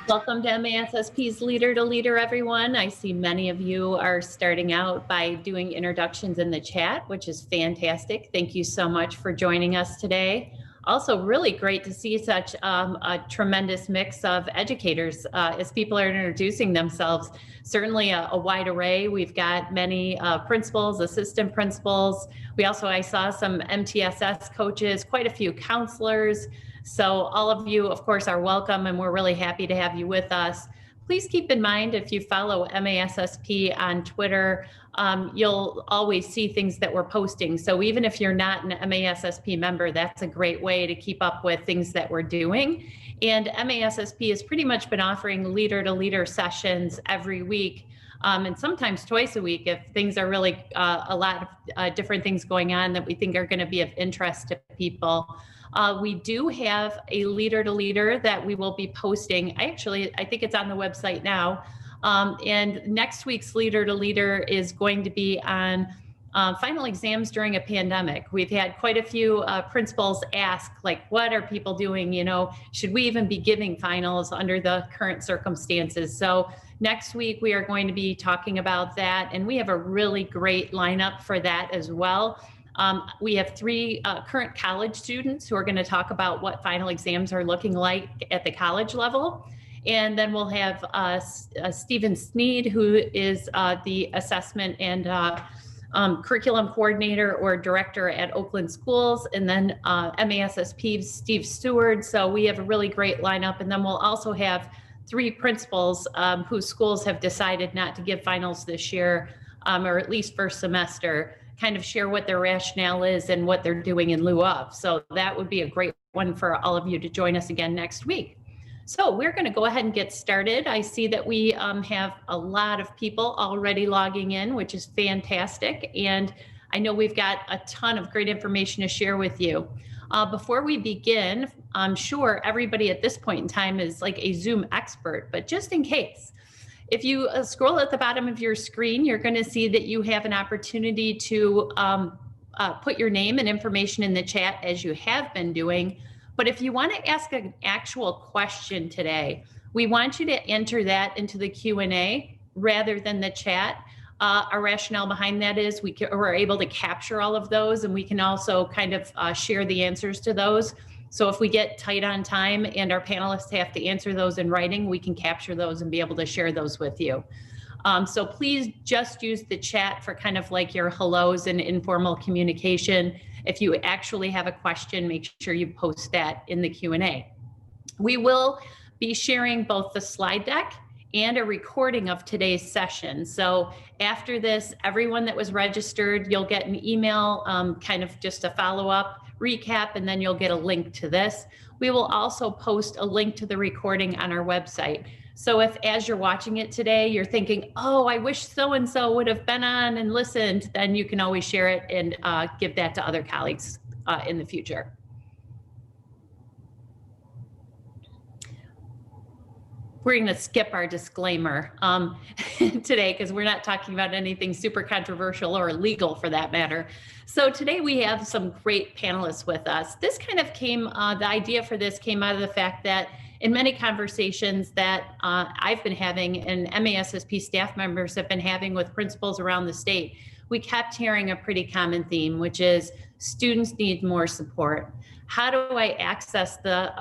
Welcome to MASSP's Leader to Leader, everyone. I see many of you are starting out by doing introductions in the chat, which is fantastic. Thank you so much for joining us today. Also, really great to see such a tremendous mix of educators as people are introducing themselves. Certainly a wide array. We've got many principals, assistant principals. I saw some MTSS coaches, quite a few counselors. So all of you, of course, are welcome, and we're really happy to have you with us. Please keep in mind, if you follow MASSP on Twitter, you'll always see things that we're posting. So even if you're not an MASSP member, that's a great way to keep up with things that we're doing. And MASSP has pretty much been offering Leader to Leader sessions every week, and sometimes twice a week if things are really a lot of different things going on that we think are going to be of interest to people. We do have a Leader to Leader that we will be posting. I think it's on the website now. And next week's Leader to Leader is going to be on final exams during a pandemic. We've had quite a few principals ask, like, what are people doing? You know, should we even be giving finals under the current circumstances? So next week we are going to be talking about that, and we have a really great lineup for that as well. We have three current college students who are going to talk about what final exams are looking like at the college level. And then we'll have Stephen Sneed, who is the assessment and curriculum coordinator or director at Oakland Schools, and then MASSP's Steve Stewart. So we have a really great lineup. And then we'll also have three principals whose schools have decided not to give finals this year, or at least first semester, kind of share what their rationale is and what they're doing in lieu of. So that would be a great one for all of you to join us again next week. So we're going to go ahead and get started. I see that we have a lot of people already logging in, which is fantastic. And I know we've got a ton of great information to share with you. Before we begin, I'm sure everybody at this point in time is like a Zoom expert, but just in case, if you scroll at the bottom of your screen, you're going to see that you have an opportunity to put your name and information in the chat as you have been doing. But if you want to ask an actual question today, we want you to enter that into the Q&A rather than the chat. Our rationale behind that is we're able to capture all of those, and we can also kind of share the answers to those. So if we get tight on time and our panelists have to answer those in writing, we can capture those and be able to share those with you. So please just use the chat for kind of like your hellos and informal communication. If you actually have a question, make sure you post that in the Q&A. We will be sharing both the slide deck and a recording of today's session. So after this, everyone that was registered, you'll get an email, kind of just a follow-up recap, and then you'll get a link to this. We will also post a link to the recording on our website. So if, as you're watching it today, you're thinking, oh, I wish so-and-so would have been on and listened, then you can always share it and give that to other colleagues in the future. We're going to skip our disclaimer today because we're not talking about anything super controversial or legal for that matter. So today we have some great panelists with us. This kind of came, the idea for this came out of the fact that in many conversations that I've been having and MASSP staff members have been having with principals around the state, we kept hearing a pretty common theme, which is students need more support. How do I access the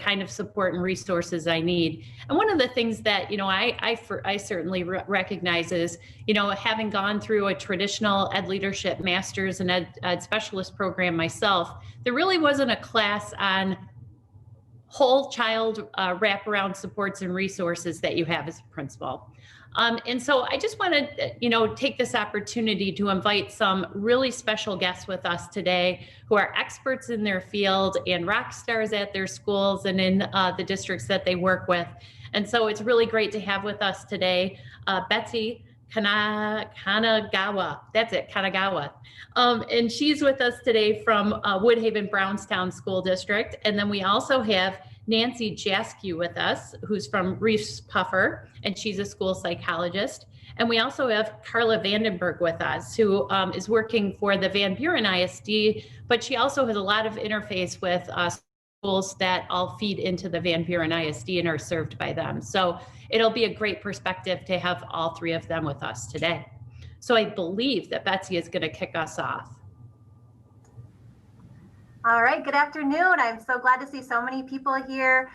kind of support and resources I need? And one of the things that, you know, I certainly recognize is, you know, having gone through a traditional ed leadership master's and ed specialist program myself, there really wasn't a class on whole child wraparound supports and resources that you have as a principal. And so I just want to, you know, take this opportunity to invite some really special guests with us today who are experts in their field and rock stars at their schools and in the districts that they work with. And so it's really great to have with us today Betsy Kanagawa. That's it, Kanagawa. And she's with us today from Woodhaven Brownstown School District. And then we also have Nancy Jaskew with us, who's from Reefs Puffer, and she's a school psychologist. And we also have Carla Vandenberg with us, who is working for the Van Buren ISD, but she also has a lot of interface with schools that all feed into the Van Buren ISD and are served by them. So it'll be a great perspective to have all three of them with us today. So I believe that Betsy is going to kick us off. All right, good afternoon. I'm so glad to see so many people here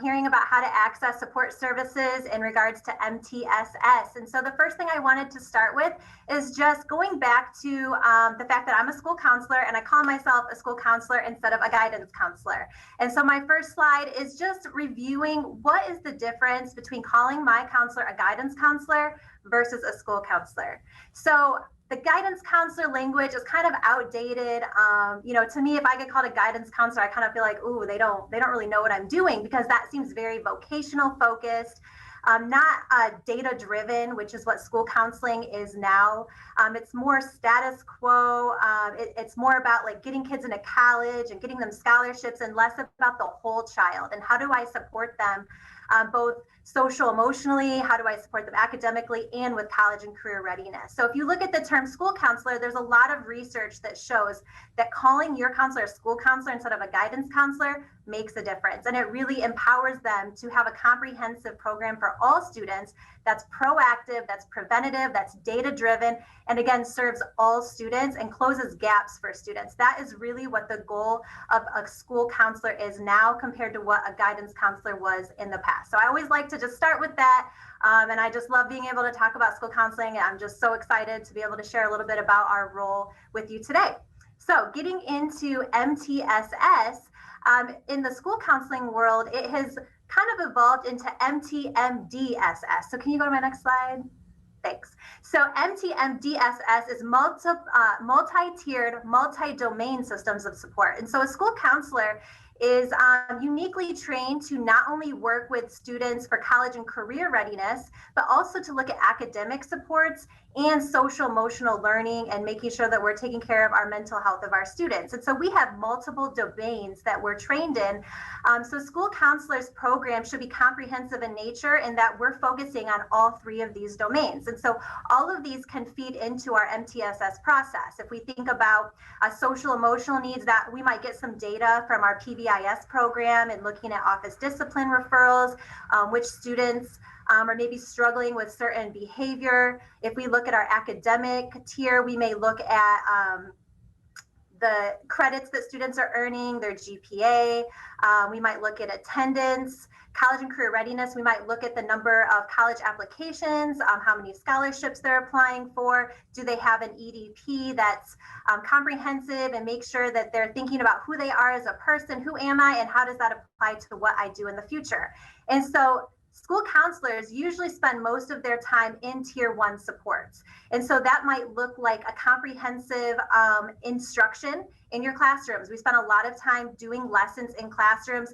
hearing about how to access support services in regards to MTSS. And so the first thing I wanted to start with is just going back to the fact that I'm a school counselor, and I call myself a school counselor instead of a guidance counselor. And so my first slide is just reviewing what is the difference between calling my counselor a guidance counselor versus a school counselor. So the guidance counselor language is kind of outdated. To me, if I get called a guidance counselor, I kind of feel like, ooh, they don't really know what I'm doing, because that seems very vocational focused, not data driven, which is what school counseling is now. It's more status quo. It's more about like getting kids into college and getting them scholarships, and less about the whole child and how do I support them both social emotionally, how do I support them academically, and with college and career readiness. So if you look at the term school counselor, there's a lot of research that shows that calling your counselor a school counselor instead of a guidance counselor makes a difference. And it really empowers them to have a comprehensive program for all students that's proactive, that's preventative, that's data driven, and again, serves all students and closes gaps for students. That is really what the goal of a school counselor is now compared to what a guidance counselor was in the past. So I always like to just start with that. And I just love being able to talk about school counseling. I'm just so excited to be able to share a little bit about our role with you today. So getting into MTSS, in the school counseling world, it has kind of evolved into MTMDSS. So can you go to my next slide? Thanks. So MTMDSS is multi-tiered, multi-domain systems of support. And so a school counselor is uniquely trained to not only work with students for college and career readiness, but also to look at academic supports and social emotional learning and making sure that we're taking care of our mental health of our students. And so we have multiple domains that we're trained in. So school counselors program should be comprehensive in nature, in that we're focusing on all three of these domains. And so all of these can feed into our MTSS process. If we think about social emotional needs, that we might get some data from our PBIS program and looking at office discipline referrals, which students are maybe struggling with certain behavior. If we look at our academic tier, we may look at the credits that students are earning, their GPA. We might look at attendance. College and career readiness, we might look at the number of college applications, how many scholarships they're applying for. Do they have an EDP that's comprehensive, and make sure that they're thinking about who they are as a person, who am I, and how does that apply to what I do in the future. And so school counselors usually spend most of their time in tier 1 supports. And so that might look like a comprehensive instruction in your classrooms. We spend a lot of time doing lessons in classrooms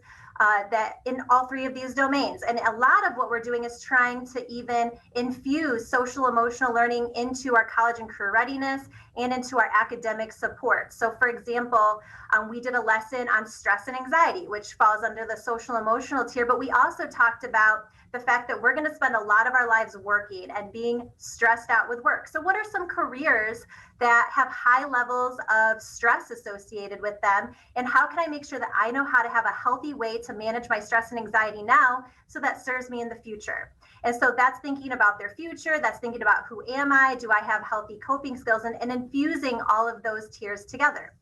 that in all three of these domains. And a lot of what we're doing is trying to even infuse social emotional learning into our college and career readiness and into our academic support. So for example, we did a lesson on stress and anxiety, which falls under the social emotional tier, but we also talked about the fact that we're going to spend a lot of our lives working and being stressed out with work. So what are some careers that have high levels of stress associated with them? And how can I make sure that I know how to have a healthy way to manage my stress and anxiety now so that serves me in the future? And so that's thinking about their future. That's thinking about who am I? Do I have healthy coping skills? And infusing all of those tiers together.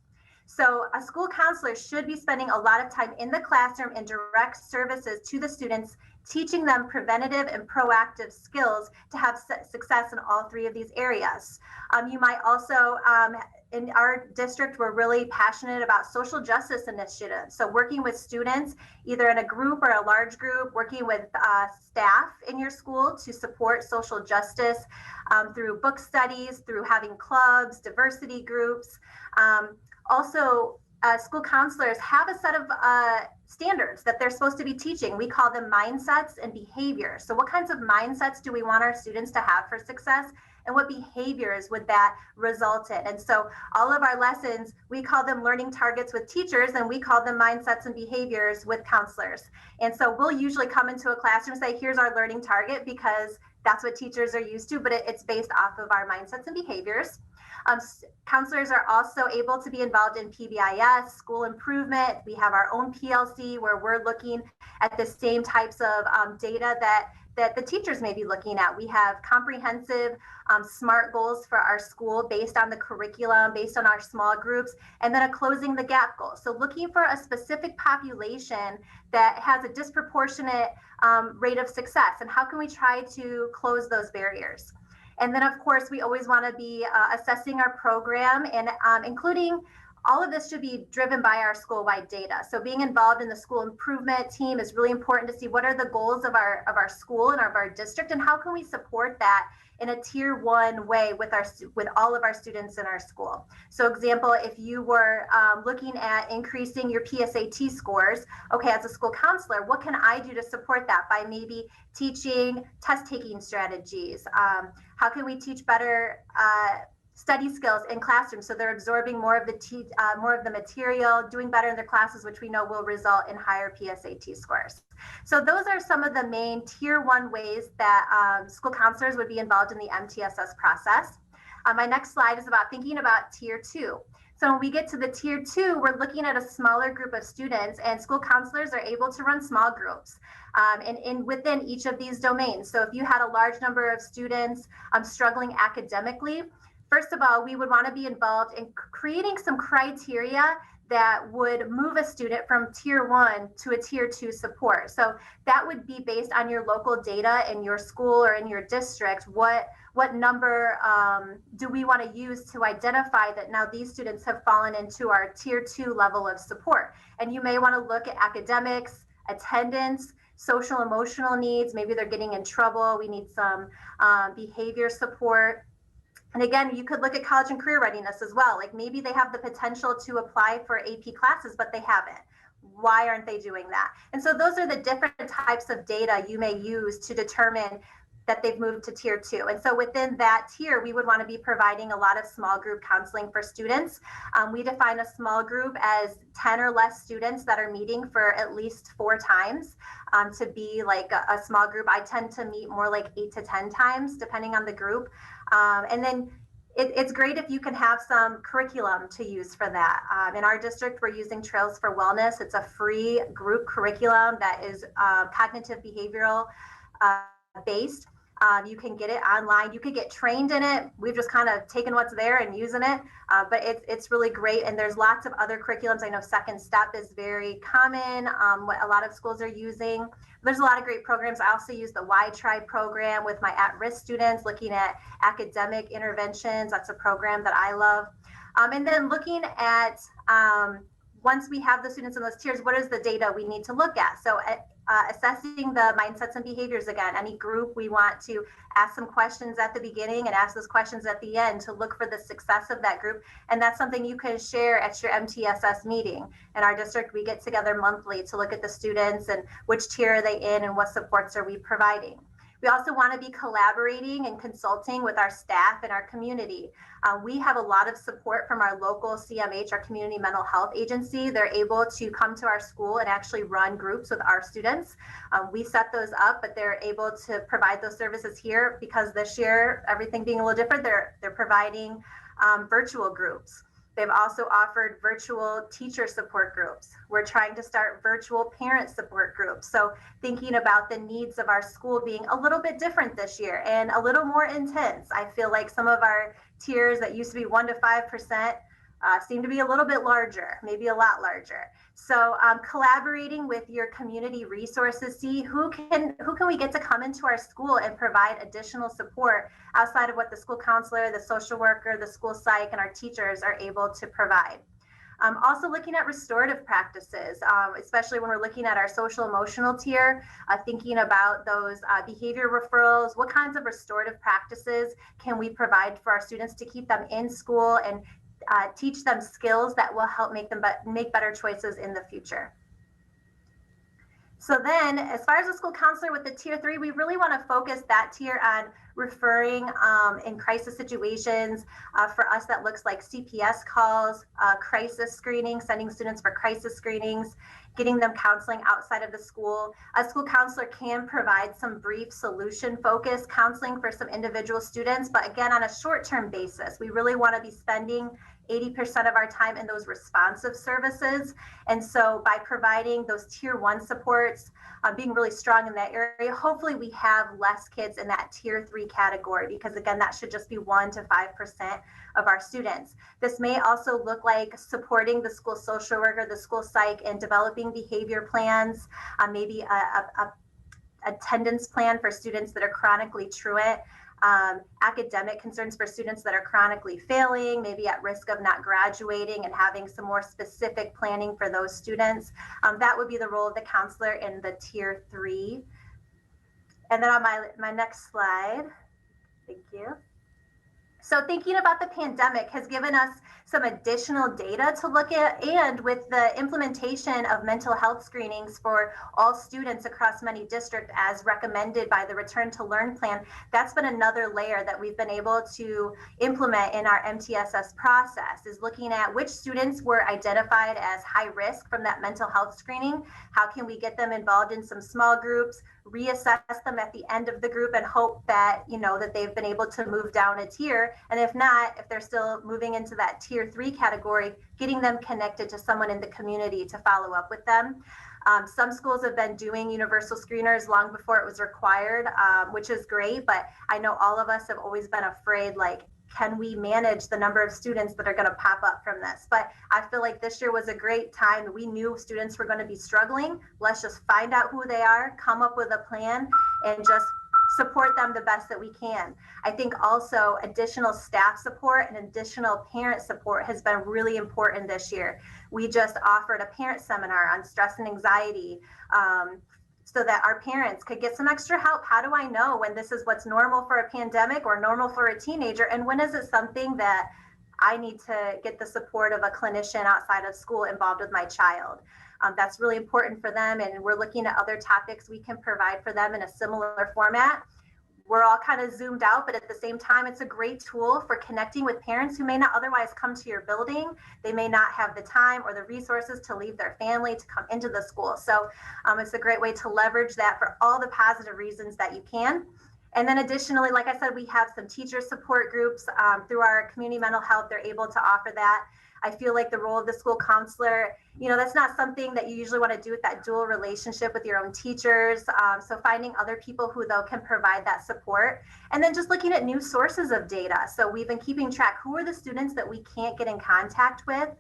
So a school counselor should be spending a lot of time in the classroom in direct services to the students, teaching them preventative and proactive skills to have success in all three of these areas. You might also, in our district, we're really passionate about social justice initiatives. So working with students, either in a group or a large group, working with staff in your school to support social justice through book studies, through having clubs, diversity groups. Also, school counselors have a set of standards that they're supposed to be teaching. We call them mindsets and behaviors. So what kinds of mindsets do we want our students to have for success? And what behaviors would that result in? And so all of our lessons, we call them learning targets with teachers, and we call them mindsets and behaviors with counselors. And so we'll usually come into a classroom and say, here's our learning target, because that's what teachers are used to, but it's based off of our mindsets and behaviors. Counselors are also able to be involved in PBIS, school improvement. We have our own PLC where we're looking at the same types of data that the teachers may be looking at. We have comprehensive SMART goals for our school based on the curriculum, based on our small groups, and then a closing the gap goal. So looking for a specific population that has a disproportionate rate of success, and how can we try to close those barriers? And then, of course, we always want to be assessing our program, and including all of this should be driven by our school-wide data. So being involved in the school improvement team is really important to see what are the goals of our school and of our district, and how can we support that in a tier 1 way with all of our students in our school. So example, if you were looking at increasing your PSAT scores, okay, as a school counselor, what can I do to support that by maybe teaching test taking strategies? How can we teach better study skills in classrooms so they're absorbing more of the material, doing better in their classes, which we know will result in higher PSAT scores. So those are some of the main tier 1 ways that school counselors would be involved in the MTSS process. My next slide is about thinking about tier 2. So when we get to the tier 2, we're looking at a smaller group of students, and school counselors are able to run small groups and within each of these domains. So if you had a large number of students struggling academically, first of all, we would want to be involved in creating some criteria that would move a student from tier 1 to a tier 2 support. So that would be based on your local data in your school or in your district. What number do we want to use to identify that now these students have fallen into our tier 2 level of support? And you may want to look at academics, attendance, social emotional needs. Maybe they're getting in trouble. We need some behavior support. And again, you could look at college and career readiness as well. Like maybe they have the potential to apply for AP classes, but they haven't. Why aren't they doing that? And so those are the different types of data you may use to determine that they've moved to tier 2. And so within that tier, we would want to be providing a lot of small group counseling for students. We define a small group as 10 or less students that are meeting for at least 4 times to be like a small group. I tend to meet more like 8 to 10 times, depending on the group. And then it's great if you can have some curriculum to use for that. In our district, we're using Trails for Wellness. It's a free group curriculum that is cognitive behavioral based. You can get it online. You could get trained in it. We've just kind of taken what's there and using it, but it's really great. And there's lots of other curriculums. I know Second Step is very common, what a lot of schools are using. There's a lot of great programs. I also use the Y-Tribe program with my at-risk students, looking at academic interventions. That's a program that I love. And then looking at, once we have the students in those tiers, what is the data we need to look at? So assessing the mindsets and behaviors again. Any group, we want to ask some questions at the beginning and ask those questions at the end to look for the success of that group. And that's something you can share at your MTSS meeting. In our district, we get together monthly to look at the students and which tier are they in and what supports are we providing. We also want to be collaborating and consulting with our staff and our community. We have a lot of support from our local CMH, our community mental health agency. They're able to come to our school and actually run groups with our students. We set those up, but they're able to provide those services here because this year, everything being a little different, they're providing virtual groups. They've also offered virtual teacher support groups. We're trying to start virtual parent support groups. So thinking about the needs of our school being a little bit different this year and a little more intense. I feel like some of our tiers that used to be 1% to 5% seem to be a little bit larger, maybe a lot larger. So collaborating with your community resources, see who can we get to come into our school and provide additional support outside of what the school counselor, the social worker, the school psych, and our teachers are able to provide. Also looking at restorative practices, especially when we're looking at our social emotional tier, thinking about those behavior referrals, what kinds of restorative practices can we provide for our students to keep them in school and teach them skills that will help make them make better choices in the future. So then, as far as the school counselor with the tier 3, we really want to focus that tier on referring in crisis situations. For us, that looks like CPS calls, crisis screening, sending students for crisis screenings, getting them counseling outside of the school. A school counselor can provide some brief solution-focused counseling for some individual students, but again, on a short-term basis. We really want to be spending 80% of our time in those responsive services. And so by providing those tier 1 supports, being really strong in that area, hopefully we have less kids in that tier 3 category, because again, that should just be 1 to 5% of our students. This may also look like supporting the school social worker, the school psych, and developing behavior plans, maybe a attendance plan for students that are chronically truant, academic concerns for students that are chronically failing, maybe at risk of not graduating, and having some more specific planning for those students. That would be the role of the counselor in the tier 3. And then on my next slide, thank you. So thinking about the pandemic has given us some additional data to look at, and with the implementation of mental health screenings for all students across many districts as recommended by the Return to Learn plan, that's been another layer that we've been able to implement in our MTSS process, is looking at which students were identified as high risk from that mental health screening. How can we get them involved in some small groups, reassess them at the end of the group, and hope that, that they've been able to move down a tier. And if not, if they're still moving into that tier 3 category, getting them connected to someone in the community to follow up with them. Some schools have been doing universal screeners long before it was required, which is great, but I know all of us have always been afraid, like, can we manage the number of students that are going to pop up from this? But I feel like this year was a great time. We knew students were going to be struggling. Let's just find out who they are, come up with a plan, and just support them the best that we can. I think also additional staff support and additional parent support has been really important this year. We just offered a parent seminar on stress and anxiety, so that our parents could get some extra help. How do I know when this is what's normal for a pandemic or normal for a teenager? And when is it something that I need to get the support of a clinician outside of school involved with my child? That's really important for them. And we're looking at other topics we can provide for them in a similar format. We're all kind of zoomed out, but at the same time, it's a great tool for connecting with parents who may not otherwise come to your building. They may not have the time or the resources to leave their family to come into the school. So it's a great way to leverage that for all the positive reasons that you can. And then additionally, like I said, we have some teacher support groups through our community mental health. They're able to offer that. I feel like the role of the school counselor, that's not something that you usually want to do with that dual relationship with your own teachers. So finding other people who, though, can provide that support. And then just looking at new sources of data. So we've been keeping track. Who are the students that we can't get in contact with?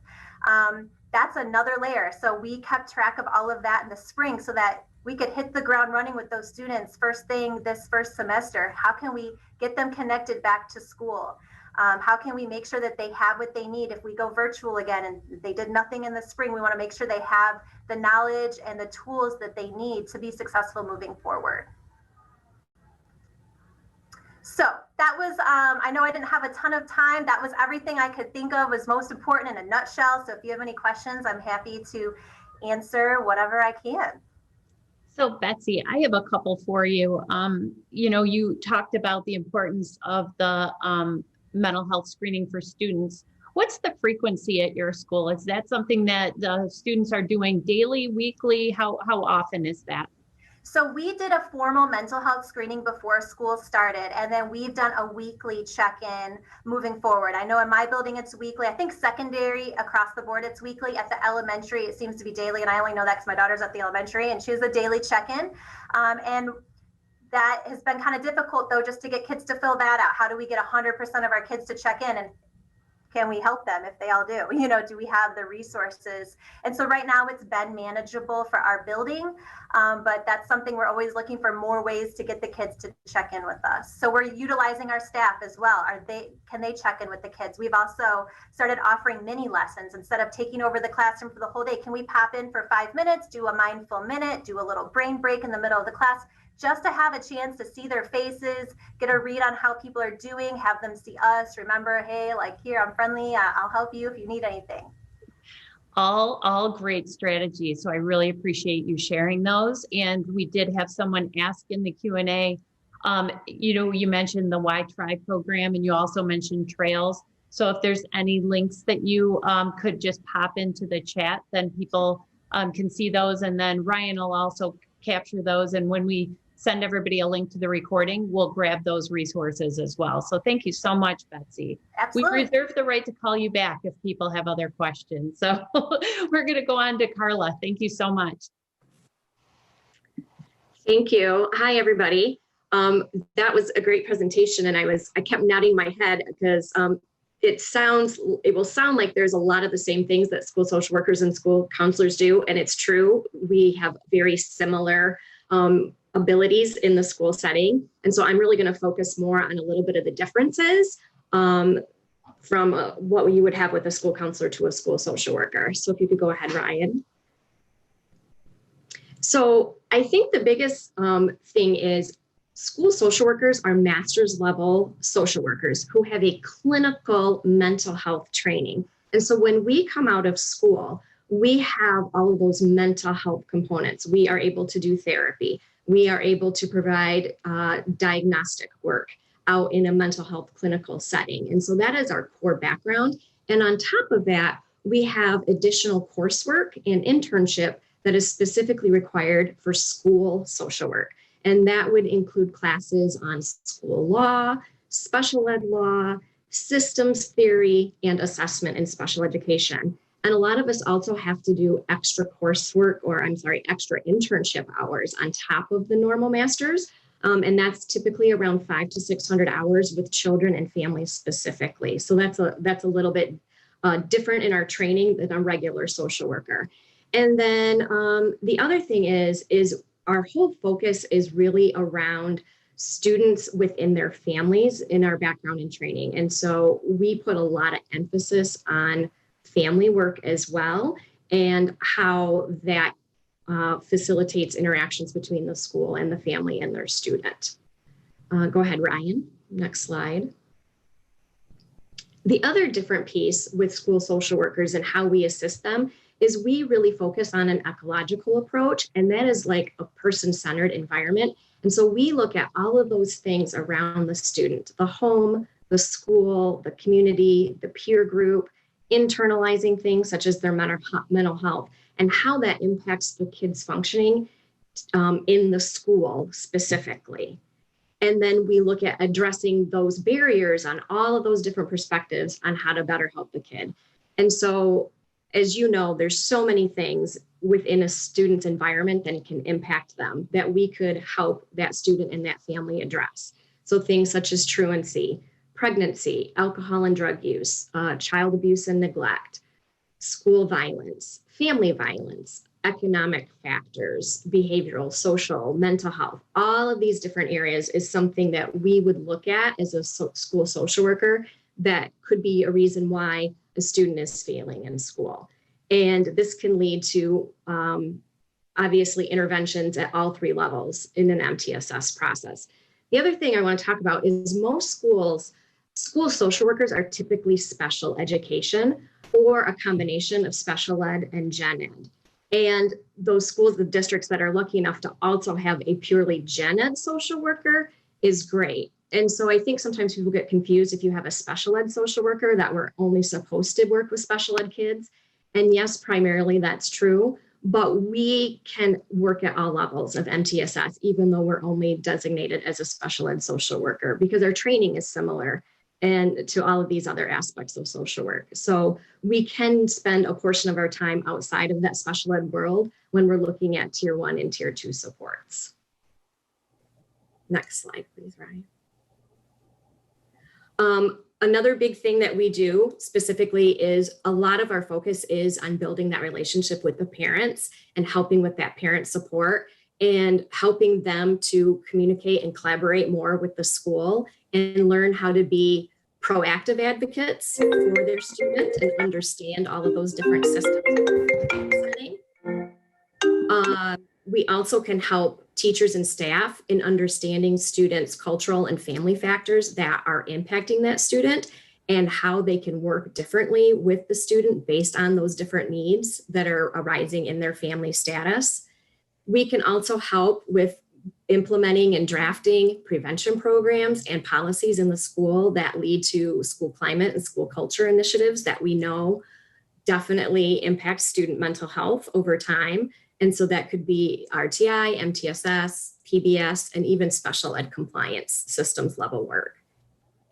That's another layer. So we kept track of all of that in the spring so that we could hit the ground running with those students first thing this first semester. How can we get them connected back to school? How can we make sure that they have what they need if we go virtual again and they did nothing in the spring? We want to make sure they have the knowledge and the tools that they need to be successful moving forward. So that was, I know I didn't have a ton of time. That was everything I could think of was most important in a nutshell. So if you have any questions, I'm happy to answer whatever I can. So Betsy, I have a couple for you. You talked about the importance of the mental health screening for students. What's the frequency at your school? Is that something that the students are doing daily, weekly? How often is that? So we did a formal mental health screening before school started, and then we've done a weekly check-in moving forward. I know in my building it's weekly. I think secondary across the board it's weekly. At the elementary it seems to be daily, and I only know that because my daughter's at the elementary and she has a daily check-in. And that has been kind of difficult, though, just to get kids to fill that out. How do we get 100% of our kids to check in, and can we help them if they all do? Do we have the resources? And so right now it's been manageable for our building, but that's something we're always looking for more ways to get the kids to check in with us. So we're utilizing our staff as well. Can they check in with the kids? We've also started offering mini lessons. Instead of taking over the classroom for the whole day, can we pop in for 5 minutes, do a mindful minute, do a little brain break in the middle of the class, just to have a chance to see their faces, get a read on how people are doing, have them see us, remember, hey, like, here, I'm friendly, I'll help you if you need anything. All great strategies. So I really appreciate you sharing those. And we did have someone ask in the Q&A, you mentioned the Why Try program, and you also mentioned trails. So if there's any links that you could just pop into the chat, then people can see those. And then Ryan will also capture those. And when we send everybody a link to the recording, we'll grab those resources as well. So thank you so much, Betsy. Absolutely. We reserve the right to call you back if people have other questions. So we're going to go on to Carla. Thank you so much. Thank you. Hi, everybody. That was a great presentation, and I kept nodding my head because it will sound like there's a lot of the same things that school social workers and school counselors do, and it's true. We have very similar abilities in the school setting. And so I'm really going to focus more on a little bit of the differences from what you would have with a school counselor to a school social worker. So if you could go ahead, Ryan. So I think the biggest thing is school social workers are master's level social workers who have a clinical mental health training. And so when we come out of school, we have all of those mental health components. We are able to do therapy. We are able to provide diagnostic work out in a mental health clinical setting. And so that is our core background. And on top of that, we have additional coursework and internship that is specifically required for school social work. And that would include classes on school law, special ed law, systems theory, and assessment in special education. And a lot of us also have to do extra coursework, extra internship hours on top of the normal masters. And that's typically around 500 to 600 hours with children and families specifically. So that's a little bit different in our training than a regular social worker. And then the other thing is our whole focus is really around students within their families in our background and training. And so we put a lot of emphasis on family work as well, and how that facilitates interactions between the school and the family and their student. Go ahead, Ryan. Next slide. The other different piece with school social workers and how we assist them is we really focus on an ecological approach, and that is like a person-centered environment. And so we look at all of those things around the student, the home, the school, the community, the peer group, internalizing things such as their mental health and how that impacts the kids' functioning in the school specifically. And then we look at addressing those barriers on all of those different perspectives on how to better help the kid. And so, as you know, there's so many things within a student's environment that can impact them that we could help that student and that family address. So things such as truancy, pregnancy, alcohol and drug use, child abuse and neglect, school violence, family violence, economic factors, behavioral, social, mental health, all of these different areas is something that we would look at as a school social worker that could be a reason why a student is failing in school. And this can lead to obviously interventions at all three levels in an MTSS process. The other thing I want to talk about is most school social workers are typically special education or a combination of special ed and gen ed. And those schools, the districts that are lucky enough to also have a purely gen ed social worker is great. And so I think sometimes people get confused if you have a special ed social worker that we're only supposed to work with special ed kids. And yes, primarily that's true, but we can work at all levels of MTSS, even though we're only designated as a special ed social worker, because our training is similar and to all of these other aspects of social work. So we can spend a portion of our time outside of that special ed world when we're looking at tier 1 and tier 2 supports. Next slide, please, Ryan. Another big thing that we do specifically is a lot of our focus is on building that relationship with the parents and helping with that parent support and helping them to communicate and collaborate more with the school and learn how to be proactive advocates for their students and understand all of those different systems. We also can help teachers and staff in understanding students' cultural and family factors that are impacting that student and how they can work differently with the student based on those different needs that are arising in their family status. We can also help with implementing and drafting prevention programs and policies in the school that lead to school climate and school culture initiatives that we know definitely impact student mental health over time. And so that could be RTI, MTSS, PBS, and even special ed compliance systems level work.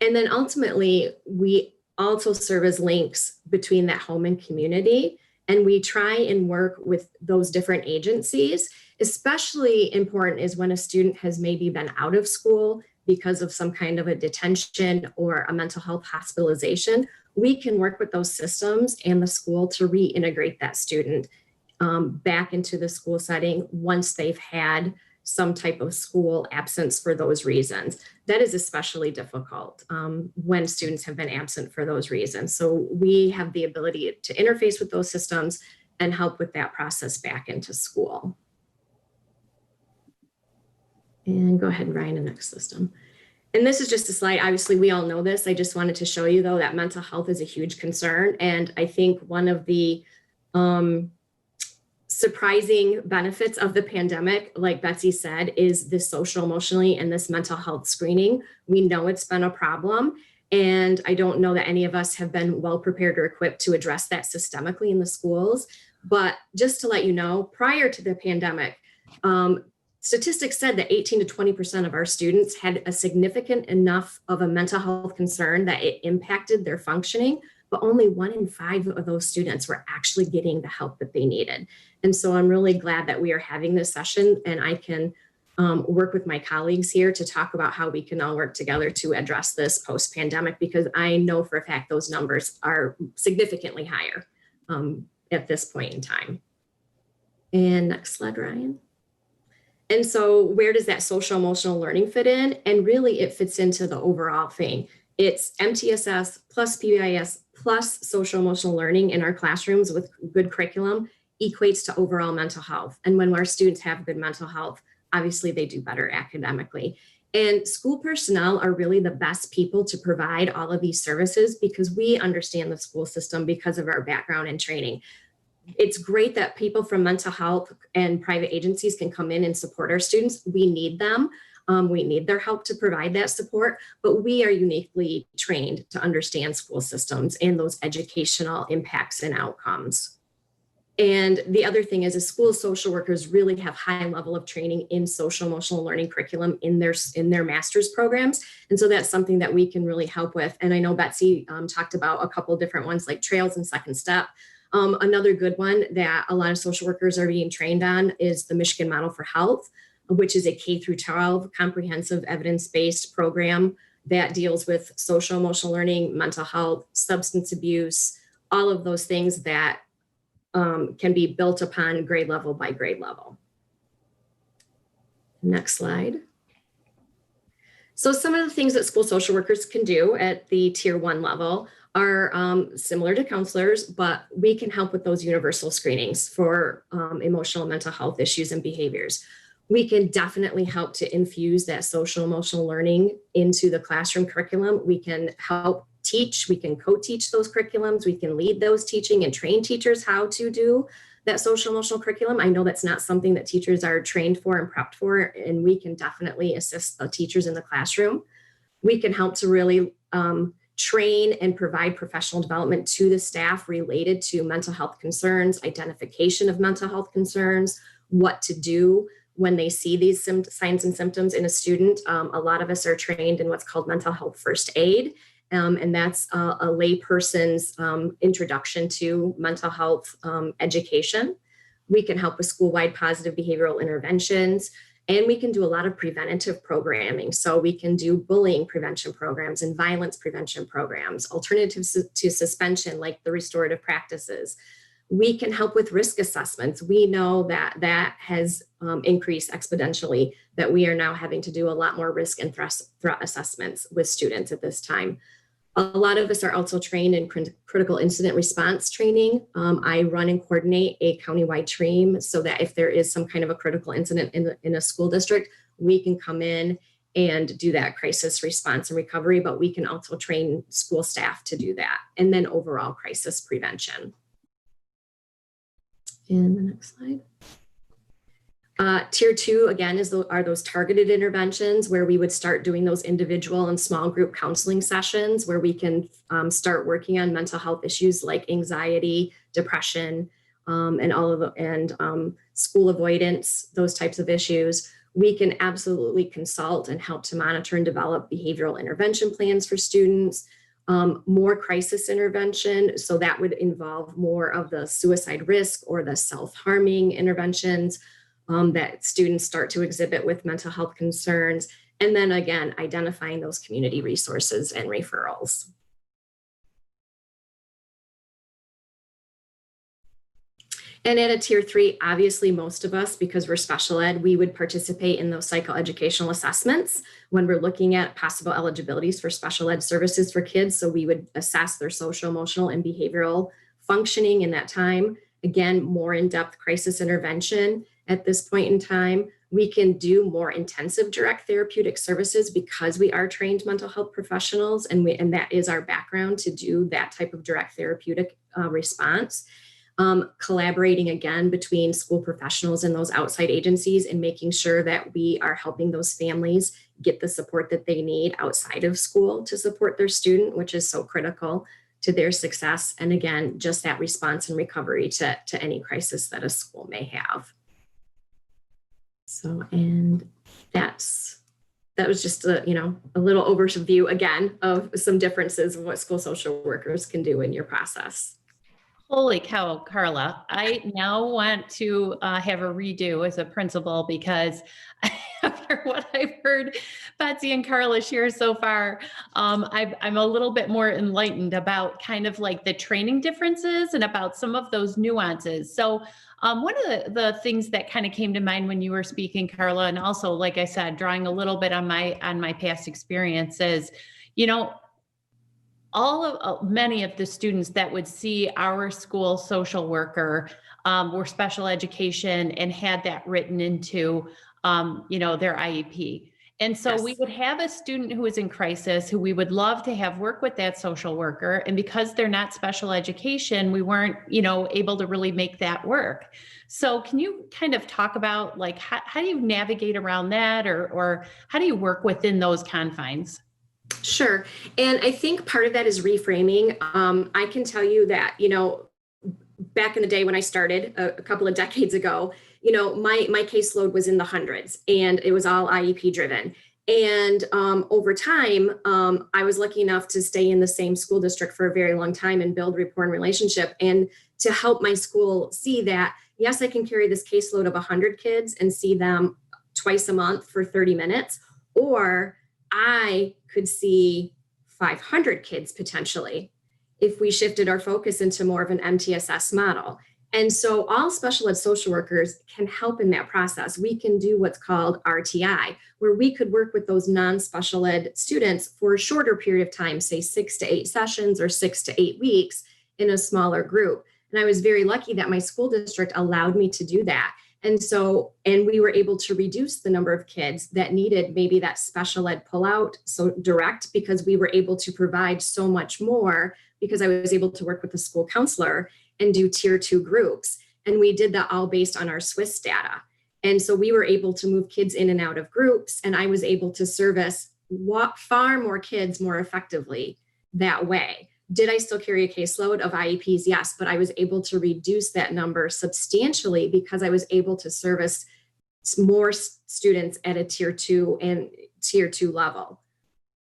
And then ultimately, we also serve as links between that home and community. And we try and work with those different agencies. Especially important is when a student has maybe been out of school because of some kind of a detention or a mental health hospitalization. We can work with those systems and the school to reintegrate that student back into the school setting once they've had some type of school absence for those reasons. That is especially difficult when students have been absent for those reasons. So we have the ability to interface with those systems and help with that process back into school. And go ahead, Ryan, the next system. And this is just a slide. Obviously, we all know this. I just wanted to show you, though, that mental health is a huge concern. And I think one of the surprising benefits of the pandemic, like Betsy said, is this social emotionally and this mental health screening. We know it's been a problem. And I don't know that any of us have been well prepared or equipped to address that systemically in the schools. But just to let you know, prior to the pandemic, statistics said that 18 to 20% of our students had a significant enough of a mental health concern that it impacted their functioning, but only 1 in 5 of those students were actually getting the help that they needed. And so I'm really glad that we are having this session, and I can work with my colleagues here to talk about how we can all work together to address this post-pandemic, because I know for a fact those numbers are significantly higher at this point in time. And next slide, Ryan. And so where does that social emotional learning fit in? And really it fits into the overall thing. It's MTSS plus PBIS plus social emotional learning in our classrooms with good curriculum equates to overall mental health. And when our students have good mental health, obviously they do better academically. And school personnel are really the best people to provide all of these services because we understand the school system because of our background and training. It's great that people from mental health and private agencies can come in and support our students. We need them. We need their help to provide that support, but we are uniquely trained to understand school systems and those educational impacts and outcomes. And the other thing is school social workers really have high level of training in social emotional learning curriculum in their master's programs. And so that's something that we can really help with. And I know Betsy talked about a couple of different ones like Trails and Second Step. Another good one that a lot of social workers are being trained on is the Michigan Model for Health, which is a K through 12 comprehensive evidence-based program that deals with social emotional learning, mental health, substance abuse, all of those things that can be built upon grade level by grade level. Next slide. So some of the things that school social workers can do at the tier 1 level are similar to counselors, but we can help with those universal screenings for emotional and mental health issues and behaviors. We can definitely help to infuse that social emotional learning into the classroom curriculum. We can help teach, we can co-teach those curriculums, we can lead those teaching and train teachers how to do that social emotional curriculum. I know that's not something that teachers are trained for and prepped for, and we can definitely assist the teachers in the classroom. We can help to really train and provide professional development to the staff related to mental health concerns, identification of mental health concerns, what to do when they see these signs and symptoms in a student. A lot of us are trained in what's called mental health first aid, and that's a layperson's introduction to mental health education. We can help with school-wide positive behavioral interventions, and we can do a lot of preventative programming. So we can do bullying prevention programs and violence prevention programs, alternatives to suspension like the restorative practices. We can help with risk assessments. We know that that has increased exponentially, that we are now having to do a lot more risk and threat assessments with students at this time. A lot of us are also trained in critical incident response training. I run and coordinate a countywide team so that if there is some kind of a critical incident in a school district, we can come in and do that crisis response and recovery, but we can also train school staff to do that. And then overall crisis prevention. And the next slide. Tier 2, again, are those targeted interventions where we would start doing those individual and small group counseling sessions where we can start working on mental health issues like anxiety, depression, and school avoidance, those types of issues. We can absolutely consult and help to monitor and develop behavioral intervention plans for students, more crisis intervention. So that would involve more of the suicide risk or the self-harming interventions that students start to exhibit with mental health concerns. And then again, identifying those community resources and referrals. And at a tier 3, obviously most of us, because we're special ed, we would participate in those psychoeducational assessments when we're looking at possible eligibilities for special ed services for kids. So we would assess their social, emotional, and behavioral functioning in that time. Again, more in-depth crisis intervention at this point in time. We can do more intensive direct therapeutic services because we are trained mental health professionals, and that is our background to do that type of direct therapeutic response. Collaborating again between school professionals and those outside agencies and making sure that we are helping those families get the support that they need outside of school to support their student, which is so critical to their success. And again, just that response and recovery to any crisis that a school may have. So, and that was just a little overview again of some differences of what school social workers can do in your process. Holy cow, Carla. I now want to have a redo as a principal because after what I've heard Betsy and Carla share so far, I'm a little bit more enlightened about kind of like the training differences and about some of those nuances. So one of the things that kind of came to mind when you were speaking, Carla, and also, like I said, drawing a little bit on my past experiences, many of the students that would see our school social worker were special education and had that written into, their IEP. And so Yes. we would have a student who is in crisis who we would love to have work with that social worker. And because they're not special education, we weren't, able to really make that work. So can you kind of talk about like, how do you navigate around that or how do you work within those confines? Sure. And I think part of that is reframing. I can tell you that, back in the day when I started a couple of decades ago, my caseload was in the hundreds and it was all IEP driven. And over time, I was lucky enough to stay in the same school district for a very long time and build rapport and relationship, and to help my school see that, yes, I can carry this caseload of 100 kids and see them twice a month for 30 minutes, or I could see 500 kids potentially if we shifted our focus into more of an MTSS model. And so all special ed social workers can help in that process. We can do what's called RTI, where we could work with those non-special ed students for a shorter period of time, say 6 to 8 sessions or 6 to 8 weeks in a smaller group. And I was very lucky that my school district allowed me to do that. And we were able to reduce the number of kids that needed maybe that special ed pullout so direct, because we were able to provide so much more, because I was able to work with the school counselor and do tier 2 groups. And we did that all based on our Swiss data. And so we were able to move kids in and out of groups, and I was able to service far more kids more effectively that way. Did I still carry a caseload of IEPs? Yes, but I was able to reduce that number substantially because I was able to service more students at a tier 2 and tier 2 level.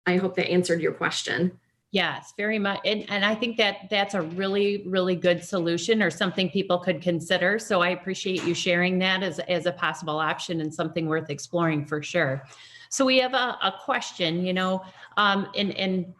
I hope that answered your question. Yes, very much. And I think that that's a really, really good solution or something people could consider. So I appreciate you sharing that as a possible option and something worth exploring for sure. So we have a question, and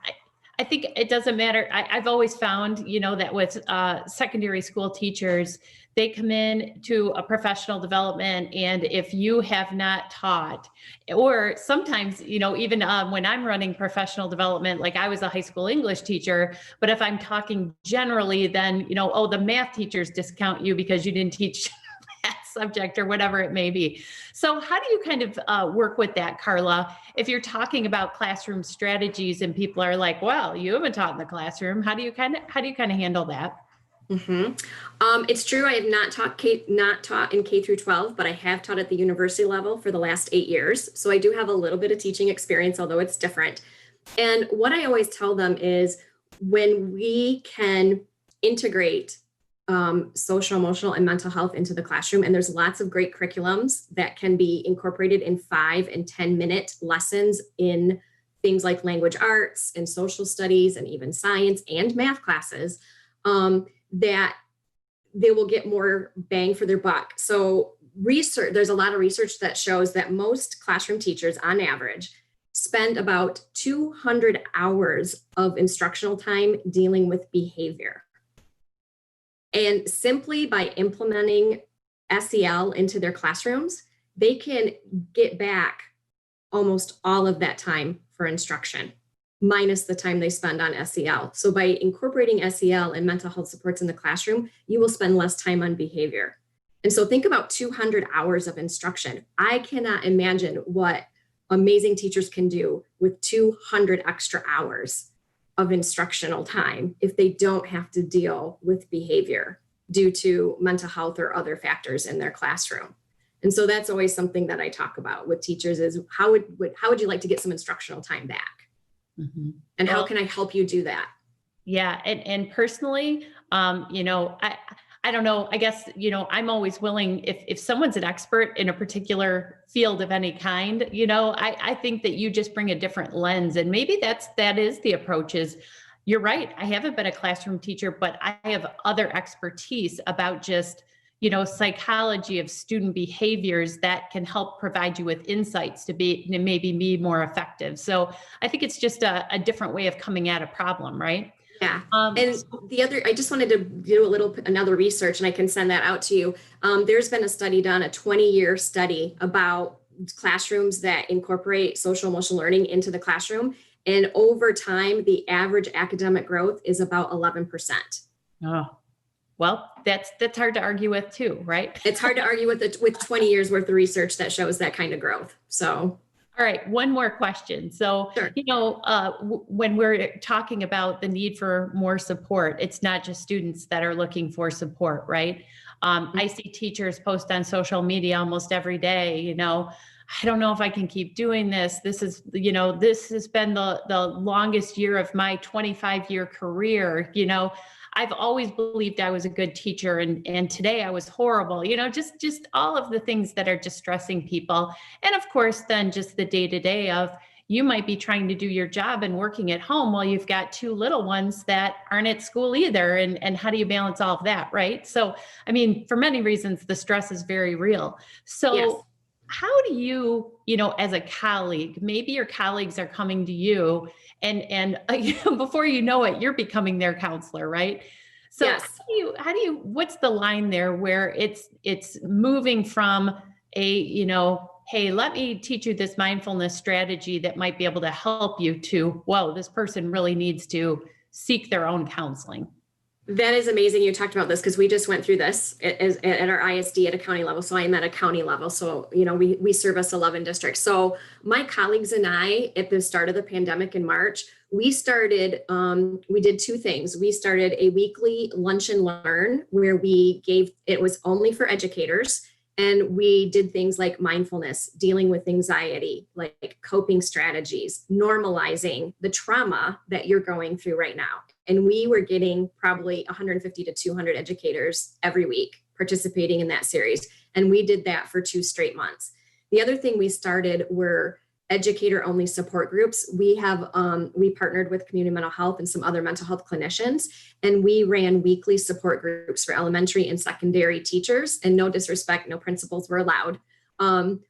I think it doesn't matter. I've always found, that with secondary school teachers, they come in to a professional development, and if you have not taught, or sometimes, even when I'm running professional development, like I was a high school English teacher, but if I'm talking generally, then, the math teachers discount you because you didn't teach that subject or whatever it may be. So how do you kind of work with that, Carla? If you're talking about classroom strategies and people are like, well, you haven't taught in the classroom, how do you kind of handle that? It's true. I have not taught in K through 12, but I have taught at the university level for the last 8 years. So I do have a little bit of teaching experience, although it's different. And what I always tell them is when we can integrate social, emotional, and mental health into the classroom, and there's lots of great curriculums that can be incorporated in 5 and 10-minute lessons in things like language arts and social studies and even science and math classes, that they will get more bang for their buck. So there's a lot of research that shows that most classroom teachers on average spend about 200 hours of instructional time dealing with behavior. And simply by implementing SEL into their classrooms, they can get back almost all of that time for instruction, minus the time they spend on SEL. So by incorporating SEL and mental health supports in the classroom, you will spend less time on behavior. And so think about 200 hours of instruction. I cannot imagine what amazing teachers can do with 200 extra hours of instructional time if they don't have to deal with behavior due to mental health or other factors in their classroom. And so that's always something that I talk about with teachers is how would you like to get some instructional time back? Mm-hmm. And how can I help you do that? Yeah. And personally, I don't know, I guess, I'm always willing, if someone's an expert in a particular field of any kind, I think that you just bring a different lens, and maybe that is the approach. Is you're right. I haven't been a classroom teacher, but I have other expertise about just, psychology of student behaviors that can help provide you with insights to maybe be more effective. So I think it's just a different way of coming at a problem, right? Yeah. And I just wanted to do another research, and I can send that out to you. There's been a study done, a 20-year study about classrooms that incorporate social emotional learning into the classroom. And over time, the average academic growth is about 11%. Oh, well, that's hard to argue with too, right? It's hard to argue with 20 years worth of research that shows that kind of growth. So. All right, one more question. So, sure. When we're talking about the need for more support, it's not just students that are looking for support, right? I see teachers post on social media almost every day, I don't know if I can keep doing this. This has been the longest year of my 25-year career. I've always believed I was a good teacher, and today I was horrible, just all of the things that are distressing people. And of course, then just the day-to-day of you might be trying to do your job and working at home while you've got 2 little ones that aren't at school either. And how do you balance all of that, right? So, for many reasons, the stress is very real. So yes. How do you, as a colleague, maybe your colleagues are coming to you and before you know it, you're becoming their counselor, right? So yes. How do you, what's the line there where it's moving from a, hey, let me teach you this mindfulness strategy that might be able to help you to, whoa, this person really needs to seek their own counseling? That is amazing. You talked about this because we just went through this at our ISD at a county level. So I'm at a county level. So, we service 11 districts. So my colleagues and I, at the start of the pandemic in March, we did 2 things. We started a weekly lunch and learn where it was only for educators. And we did things like mindfulness, dealing with anxiety, like coping strategies, normalizing the trauma that you're going through right now. And we were getting probably 150 to 200 educators every week participating in that series. And we did that for 2 straight months. The other thing we started were educator-only support groups. We partnered with Community Mental Health and some other mental health clinicians, and we ran weekly support groups for elementary and secondary teachers. And no disrespect, no principals were allowed.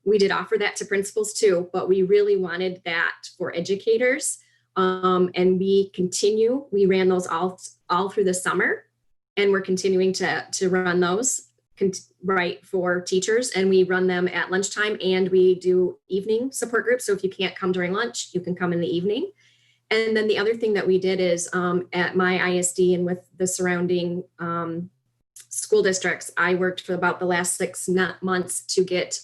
We did offer that to principals too, but we really wanted that for educators. And we ran those all through the summer, and we're continuing to run those right for teachers, and we run them at lunchtime, and we do evening support groups. So if you can't come during lunch, you can come in the evening. And then the other thing that we did is at my ISD and with the surrounding school districts, I worked for about the last 6 months to get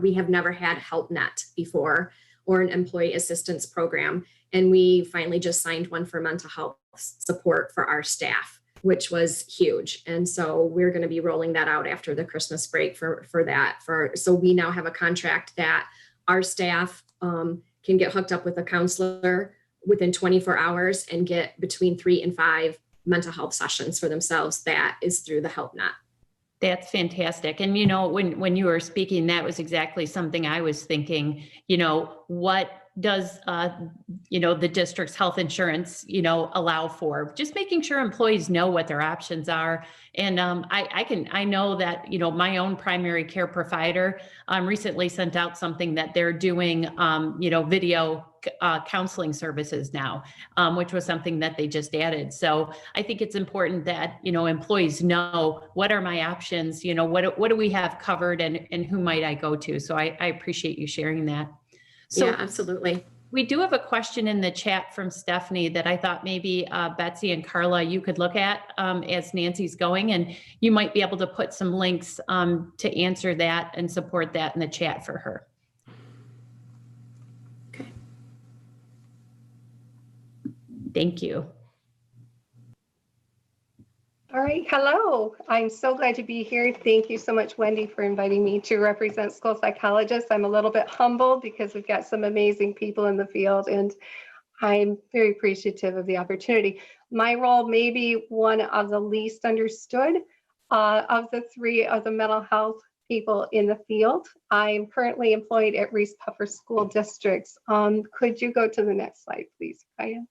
we have never had HelpNet before, or an employee assistance program. And we finally just signed one for mental health support for our staff, which was huge. And so we're going to be rolling that out after the Christmas break so we now have a contract that our staff can get hooked up with a counselor within 24 hours and get between 3 and 5 mental health sessions for themselves. That is through the HelpNet. That's fantastic. And, when you were speaking, that was exactly something I was thinking, what does, the district's health insurance, allow for? Just making sure employees know what their options are. And I know that, my own primary care provider recently sent out something that they're doing, video counseling services now, which was something that they just added. So I think it's important that, employees know what are my options, what do we have covered, and who might I go to? So I appreciate you sharing that. So yeah, absolutely. We do have a question in the chat from Stephanie that I thought maybe Betsy and Carla, you could look at as Nancy's going, and you might be able to put some links to answer that and support that in the chat for her. Okay. Thank you. All right, hello. I'm so glad to be here. Thank you so much, Wendy, for inviting me to represent school psychologists. I'm a little bit humbled because we've got some amazing people in the field, and I'm very appreciative of the opportunity. My role may be one of the least understood of the three of the mental health people in the field. I am currently employed at Reese Puffer School Districts. Could you go to the next slide, please, Ryan?